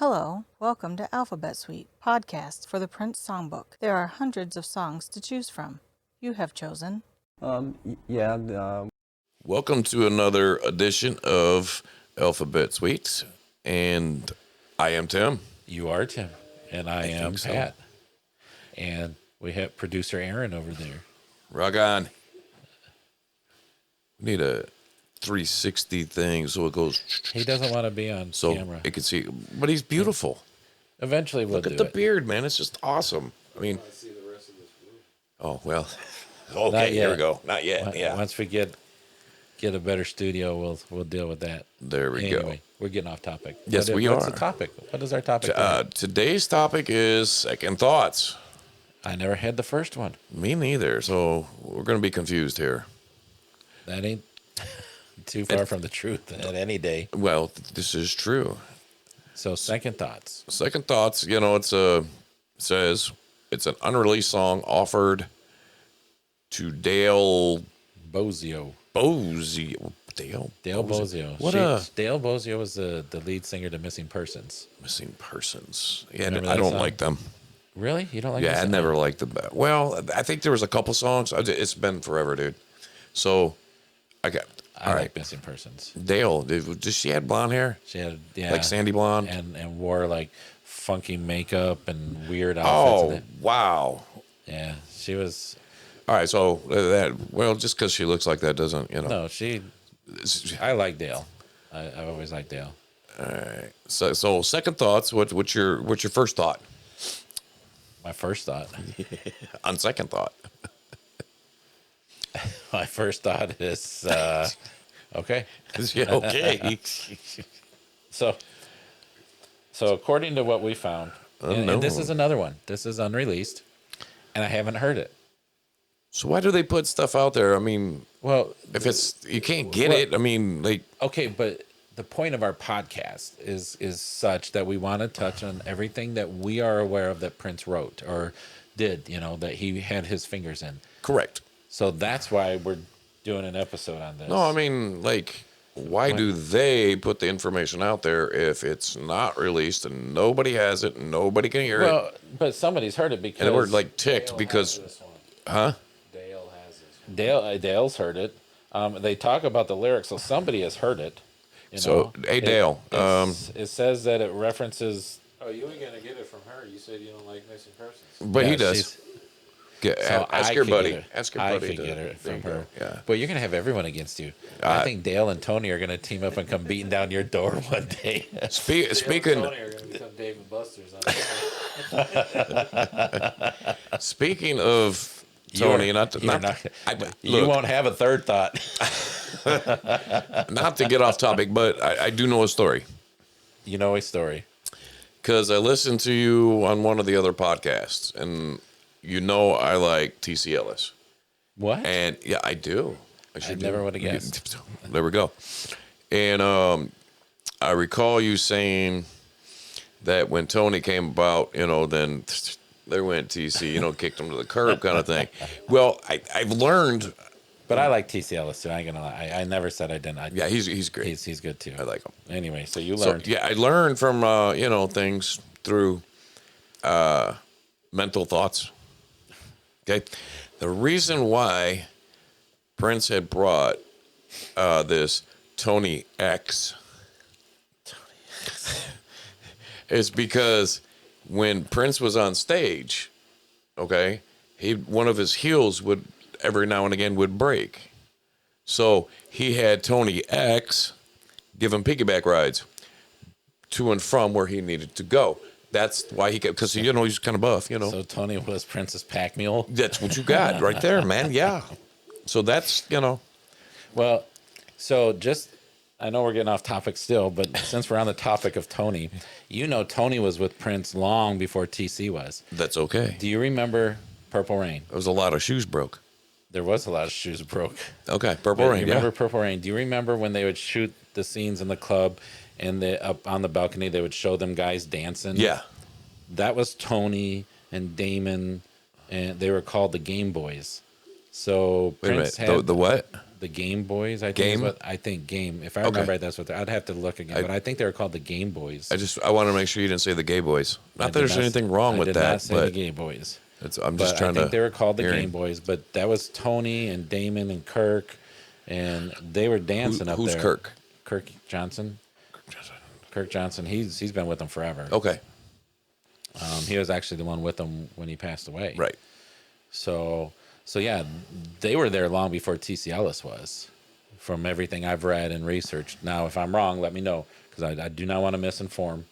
Hello, welcome to Alphabet Suite, podcast for the Prince Songbook. There are hundreds of songs to choose from. You have chosen. Welcome to another edition of Alphabet Suite, and I am Tim. You are Tim, and I am so. Pat. And we have producer Aaron over there. Rock on. We need a 360 thing so it goes. He doesn't want to be on so camera. it can see, but he's beautiful. Eventually we'll Look do at the it. beard, man. It's just awesome. I mean, see the rest of this room. oh, well. Not Okay, here we yet. go. Not yet. Yeah. Once we get a better studio, we'll deal with that. There we Anyway, go. we're getting off topic. Yes, we What's are. the topic? What is our topic? Tonight? Today's topic is second thoughts. I never had the first one. Me neither. So we're going to be confused here. That ain't too far from the truth at any day. Well, this is true. So second thoughts. Second thoughts, says it's an unreleased song offered to Dale Bozio. Dale Bozio. What Dale Bozio was the lead singer to Missing Persons. Missing Persons. Yeah, Remember I that don't song? like them. Really? You don't like Yeah, that I song? never liked them. Well, I think there was a couple songs. It's been forever, dude. So I all like right. Missing Persons. Dale, does she had blonde hair? She had Like sandy blonde? and wore like funky makeup and weird outfits. Oh, And wow. yeah, she was. All right, so just because she looks like that doesn't, No, I like Dale. I always liked Dale. All right. So second thoughts. What's your first thought? My first thought. On second thought. My first thought is okay. Yeah, okay. So according to what we found, and this is another one. This is unreleased, and I haven't heard it. So why do they put stuff out there? I mean, Well, if you can't get it, I mean, like, okay, but the point of our podcast is such that we want to touch on everything that we are aware of that Prince wrote or did, that he had his fingers in. correct. So that's why we're doing an episode on this. No, I mean, like, why do they put the information out there if it's not released and nobody has it and nobody can hear it? Well, but somebody's heard it because And we're like ticked Dale because, has this one. huh? Dale has this one. Dale's heard it. They talk about the lyrics, so somebody has heard it. So, hey, Dale, it says that it references. Oh, you ain't gonna get it from her. You said you don't like missing persons. but Yeah, he does. she's- Yeah, So ask I your could buddy. get it. Ask your I buddy. could to- get it there from you her. go. Yeah. But you're gonna have everyone against you. I think Dale and Tony are gonna team up and come beating down your door one day. Speaking, Dale and Tony are gonna become Dave and Buster's. speaking of Tony, you look, won't have a third thought. not to get off topic, but I do know a story You know a story. because I listened to you on one of the other podcasts, and I like TC Ellis, What? and yeah, I do. I never would have guessed. There we go. And I recall you saying that when Tony came about, then there went TC, kicked him to the curb, kind of thing. Well, I've learned. But I like TC Ellis too. I ain't gonna lie. I never said I didn't. Yeah, he's great. He's good too. I like him. Anyway, so you So learned. yeah, I learned from things through mental thoughts. Okay, the reason why Prince had brought this Tony X is because when Prince was on stage, okay, one of his heels would every now and again would break. So he had Tony X give him piggyback rides to and from where he needed to go. That's why he kept, because he's kind of buff, So Tony was Prince's pack mule. That's what you got right there, man. Yeah. So that's, Well, so I know we're getting off topic still, but since we're on the topic of Tony, Tony was with Prince long before TC was. that's okay. Do you remember Purple Rain? There was a lot of shoes broke. There was a lot of shoes broke. Okay, Purple But Rain, you remember Purple Rain? Do you remember when they would shoot the scenes in the club and up on the balcony they would show them guys dancing? Yeah. That was Tony and Damon, and they were called the Game Boys. So Wait a Prince minute. had The what? the Game Boys. I think Game? is what I think. Game. If I remember Okay. right, that's what I'd have to look again. But I think they were called the Game Boys. I want to make sure you didn't say the Gay Boys. I Not did that there's not- anything wrong with I did that, not say the but Game Boys. I'm just But trying I to. think they were called the hearing. Game Boys. But that was Tony and Damon and Kirk, and they were dancing up Who's there. Kirk? Kirk Johnson. Kirk Johnson. He's been with them forever. Okay, He was actually the one with them when he passed away. right. So yeah, they were there long before TC Ellis was, from everything I've read and researched. Now, if I'm wrong, let me know, because I do not want to misinform.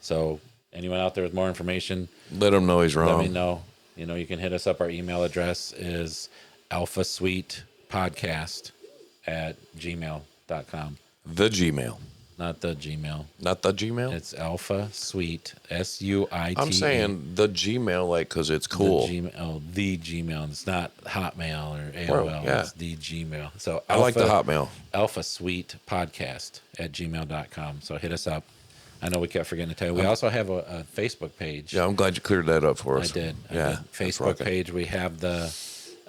So anyone out there with more information, Let him know he's wrong. let me know. You know, you can hit us up. Our email address is alphasweetpodcast@gmail.com. The Gmail, Not the Gmail. not the Gmail. It's Alpha Sweet, SUIT. I'm saying the Gmail, like, because it's The cool. the Gmail. It's not Hotmail or AOL. Well, yeah. It's the Gmail. So I like the Hotmail. Alpha Sweet Podcast @gmail.com. So hit us up. I know we kept forgetting to tell you. We also have a Facebook page. Yeah, I'm glad you cleared that up for I us. did. Yeah, I did. that's Facebook rocking. page. We have the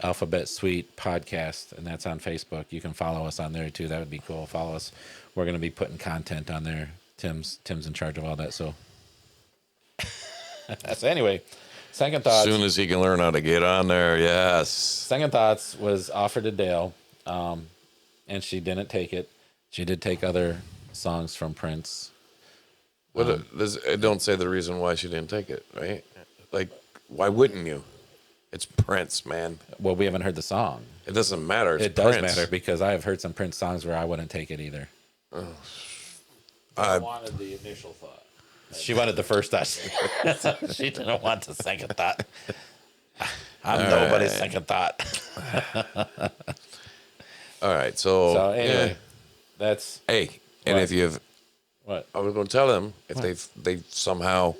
Alphabet Suite Podcast, and that's on Facebook. You can follow us on there too. That would be cool. Follow us. We're going to be putting content on there. Tim's in charge of all that. So, so anyway, second thoughts. As soon as he can learn how to get on there, yes. Second thoughts was offered to Dale, and she didn't take it. She did take other songs from Prince. Don't say the reason why she didn't take it, right? Like, why wouldn't you? It's Prince, man. Well, we haven't heard the song. It doesn't matter. It's It does Prince. matter, because I have heard some Prince songs where I wouldn't take it either. I wanted the initial thought. She wanted the first thought. She didn't want the second thought. I'm nobody's second thought. All right, so, So anyway, yeah. that's Hey, and What? if you've, what. I was going to tell them if they've somehow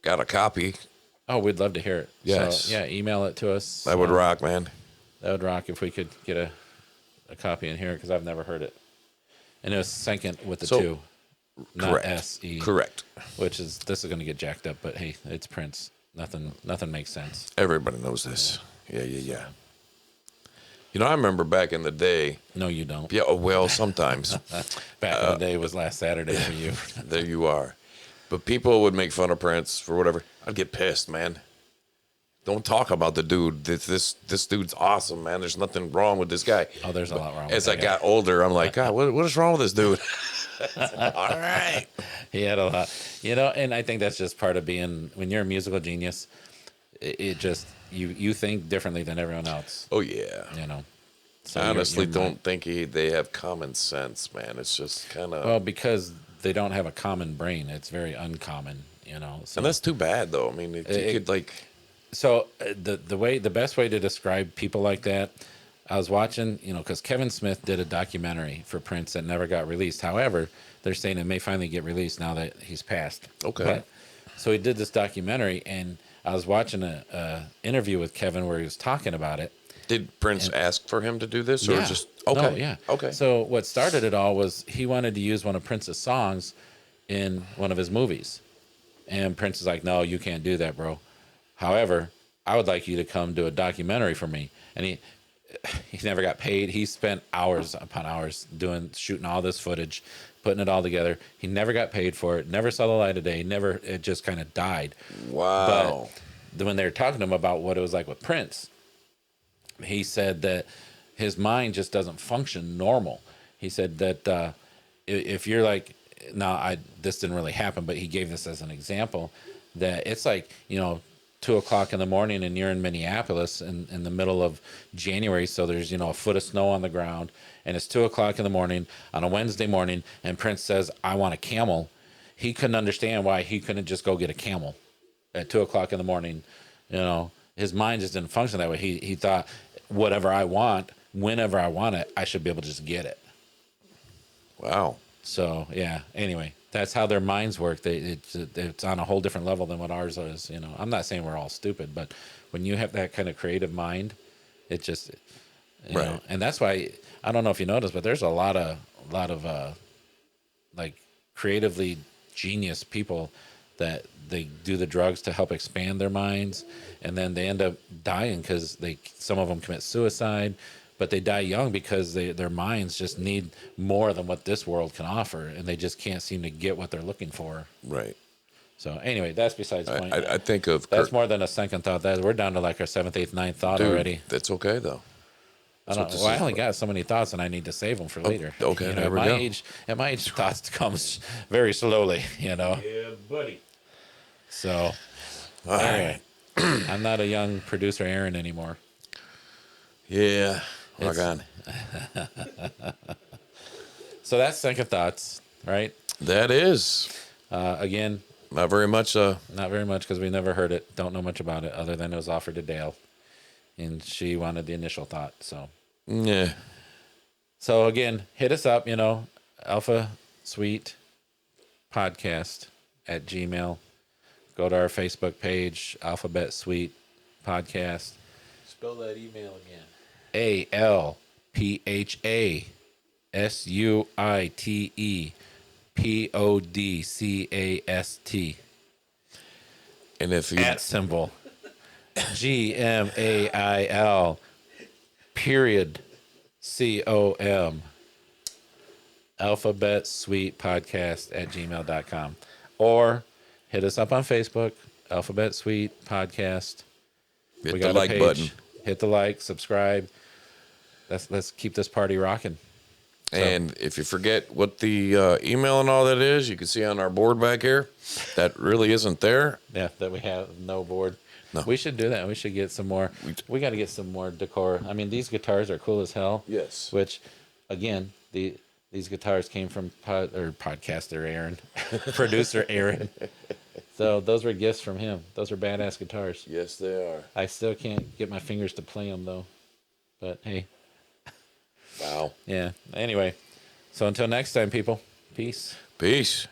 got a copy, Oh, we'd love to hear it. Yes. So, yeah, email it to us. that would rock, man. That would rock if we could get a copy in here, because I've never heard it. And it was second with the So- two, not Correct. S-E. Correct. This is going to get jacked up, but hey, it's Prince. Nothing makes sense. Everybody knows this. Yeah. You know, I remember back in the day. No, you don't. Yeah, well, sometimes. Back in the day was last Saturday for you. There you are. But people would make fun of Prince for whatever. I'd get pissed, man. Don't talk about the dude. This dude's awesome, man. There's nothing wrong with this guy. Oh, there's a lot wrong with As that I guy. got older, I'm like, God, what is wrong with this dude? All right. He had a lot, and I think that's just part of being, when you're a musical genius, it just, you think differently than everyone else, Oh, yeah. So I you're- honestly you're don't think they have common sense, man. It's just kind of. Well, because they don't have a common brain. It's very uncommon, So, and that's too bad, though. I mean, you could, like. so the best way to describe people like that, I was watching, because Kevin Smith did a documentary for Prince that never got released. However, they're saying it may finally get released now that he's passed. Okay. So he did this documentary, and I was watching a interview with Kevin where he was talking about it. Did Prince ask for him to do this, or just okay? No, yeah. Okay. So what started it all was he wanted to use one of Prince's songs in one of his movies, and Prince is like, "No, you can't do that, bro. However, I would like you to come do a documentary for me." And he never got paid. He spent hours upon hours shooting all this footage, putting it all together. He never got paid for it. Never saw the light of day. It just kind of died. Wow. But when they were talking to him about what it was like with Prince, he said that his mind just doesn't function normal. He said that if you're like, this didn't really happen, but he gave this as an example, that it's like, 2:00 in the morning and you're in Minneapolis in the middle of January. So there's, a foot of snow on the ground, and it's 2:00 in the morning on a Wednesday morning. And Prince says, "I want a camel." He couldn't understand why he couldn't just go get a camel at 2:00 in the morning. His mind just didn't function that way. He thought, whatever I want, whenever I want it, I should be able to just get it. Wow. So yeah. Anyway, that's how their minds work. It's on a whole different level than what ours is. I'm not saying we're all stupid, but when you have that kind of creative mind, it just, Right. And that's why, I don't know if you noticed, but there's a lot of like creatively genius people that they do the drugs to help expand their minds, and then they end up dying because some of them commit suicide but they die young because their minds just need more than what this world can offer, and they just can't seem to get what they're looking for. Right. So anyway, that's besides the point. I think of That's more than a second thought. That we're down to like our seventh, eighth, ninth thought dude, already. that's okay though. I don't. Well, I only got so many thoughts, and I need to save them for later. okay, You know, there we go. at my age, thoughts comes very slowly. You know. Yeah, buddy. So anyway, I'm not a young producer Aaron anymore. Yeah. Rock on. So that's second thoughts, right? That is Again, not very much. not very much because we never heard it. Don't know much about it other than it was offered to Dale, and she wanted the initial thought. Yeah. So again, hit us up. You know, Alpha Suite Podcast at Gmail. Go to our Facebook page, Alphabet Suite Podcast. Spell that email again. ALPHASUITEPODCAST And if you at symbol GMAIL period COM Alphabet Suite Podcast at gmail.com, or hit us up on Facebook, Alphabet Suite Podcast. hit We the got like a page. button, Hit the like, subscribe. Let's keep this party rocking. and if you forget what the email and all that is, you can see on our board back here. That really isn't there. Yeah, that we have no board. No. We should do that. We should get some more. We got to get some more decor. I mean, these guitars are cool as hell. Yes. Which, again, these guitars came from podcaster Aaron, producer Aaron. So those were gifts from him. Those are badass guitars. Yes, they are. I still can't get my fingers to play them though. But hey, Wow. yeah. Anyway, so until next time, people. Peace. Peace.